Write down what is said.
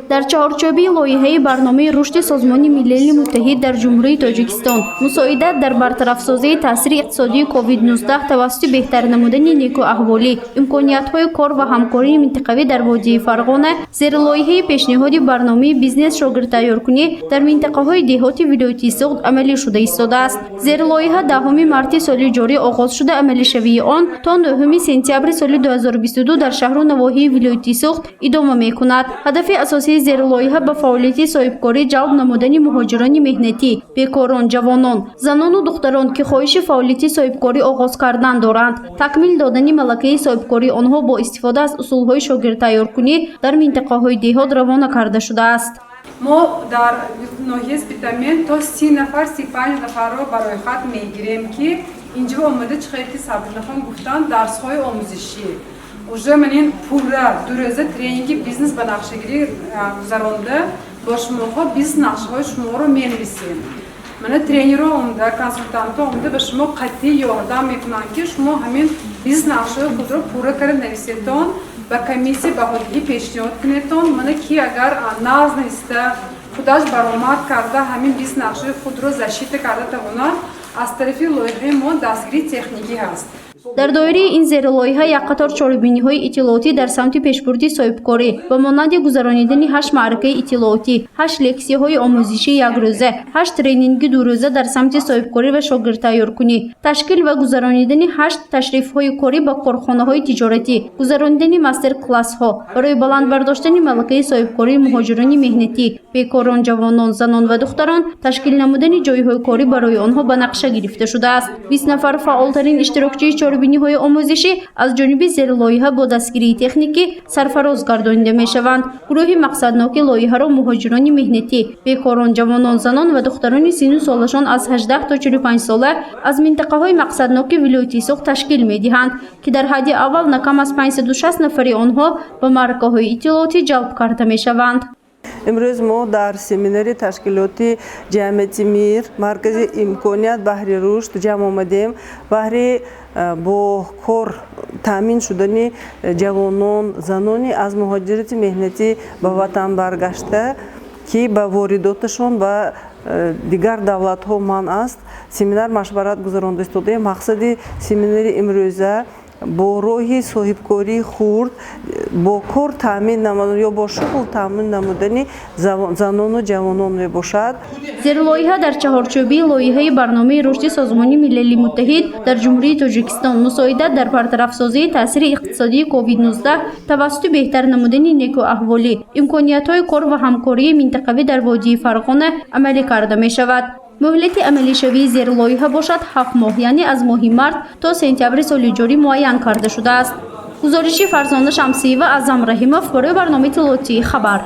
در چهارچوبی لایحه برنامه رشد سازمان ملل متحد در جمهوری تاجیکستان مساعدت در برطرف‌سازی تاثیر اقتصادی کووید 19 توسط بهتر نمودن نیکو احوالی امکانیت‌های کار و همکاری منطقوی در وادی فرغانه زیر لایحه پیشنهاد برنامه بیزنس شاگرد تیارکنی در منطقه‌های دهاتی ولایت سوخت عملی شده ایستاده است. زیر لایحه 10 مارس سال جاری آغاز شده عملی شوی آن تا 9 سپتامبر سال 2022 در شهر و نواحی ولایت سوخت ادامه می‌کند. هدف اساسی زیر لایحه به فعالیت صاحبکاری جلب نمودن مهاجران مهنتی، بیکاران، جوانان، زنان و دختران که خواهش فعالیت صاحبکاری آغاز کردن دارند، تکمیل دادن ملکه صاحبکاری آنها با استفاده از اصولهای شاگرد تیارکنی در منطقه‌های دهات روانه کرده شده است. ما در ناحیه سپتامبر تا 30 نفر 35 نفر را برای خط میگیریم که اینجا آمده چه خیلی صبرنخان گفتن درس‌های آموزشی. اوجا منین پورا دو روزه ترینینگ بیزنس به نقشه‌گیری گذرانده با شما بیزنس نقشه‌های شما رو می‌نویسیم. من ترینر اومده کنسولتانت اومده به شما قطعی یاردم میکنن که شما همین بیزنس نقشه خود رو پورا کرد نویسیتون و کمیسی بهایی پیشنهاد کنیتون. من کی اگر ناز نیسته خودش برآمد کرده همین بیزنس نقشه خود رو زشیت کرده توانه از طرف لایحه ما دستگیری تکنیکی هست. در دایره این زیر لایحه یک قطار چاره‌بینی‌های اطلاعاتی در سمت پیشبرد صاحبکاری با مانند گذرانیدن 8 معرکه اطلاعاتی، 8 لکسی‌های آموزشی یک روزه، 8 ترینینگ 2 روزه در سمت صاحبکاری و شاگرد تیارکنی، تشکیل و گذرانیدن 8 تشریف‌های کاری با کارخانه‌های تجارتی، گذراندن ماستر کلاس‌ها برای بلند برداشتن ملکه صاحبکاری مهاجران مهنتی، بیکاران، جوانان، زنان و دختران، تشکیل نمودن جای‌های کاری برای آنها به نقشه گرفته شده است. 20 نفر فعال‌ترین اشتراکچی بینی‌های آموزشی از جانب زیر لایحه با دستگیری تکنیکی سرفراز گردانیده می‌شوند. گروه مقصدناک لایحه را مهاجران مهنتی، بیکاران، جوانان، زنان و دختران سن سالشان از 18 تا 45 ساله از منطقه‌های مقصدناک ولایت سوخت تشکیل می‌دهند که در حد اول نه کم از 560 نفر آنها به معرکه‌های اطلاعاتی جلب کرده می‌شوند. امروز ما در سمیناری تشکیلاتی جمعیت میر مرکز امکانیت بهره رشد جمع آمدیم بهره با کار تامین شدن جوانان زنانی از مهاجرت مهنتی به وطن برگشته که به وارداتشان و دیگر دولت ها منع است. سمینار مشورت گذرانده استاده. مقصد سمینار امروزه با راه صاحبکاری خرد با کار تامین نمودن یا با شغل تامین نمودن زنان و جوانان می باشد. زیر لایحه در چهارچوبی لایحه برنامه رشد سازمان ملل متحد در جمهوری تاجیکستان مساعدت در برطرف‌سازی تاثیر اقتصادی کووید 19 توسط بهتر نمودن نیکو احوالی امکانیت‌های کار و همکاری منطقوی در وادی فرغانه عملی کرده می شود. مهلت عملی شوی زیر لایحه باشد 7 ماه یعنی از ماه مارس تا سپتامبر سال جاری معین کرده شده است. گزارش فرزانه شمسی و اعظم رحیمов برای برنامه اطلاعاتی خبر.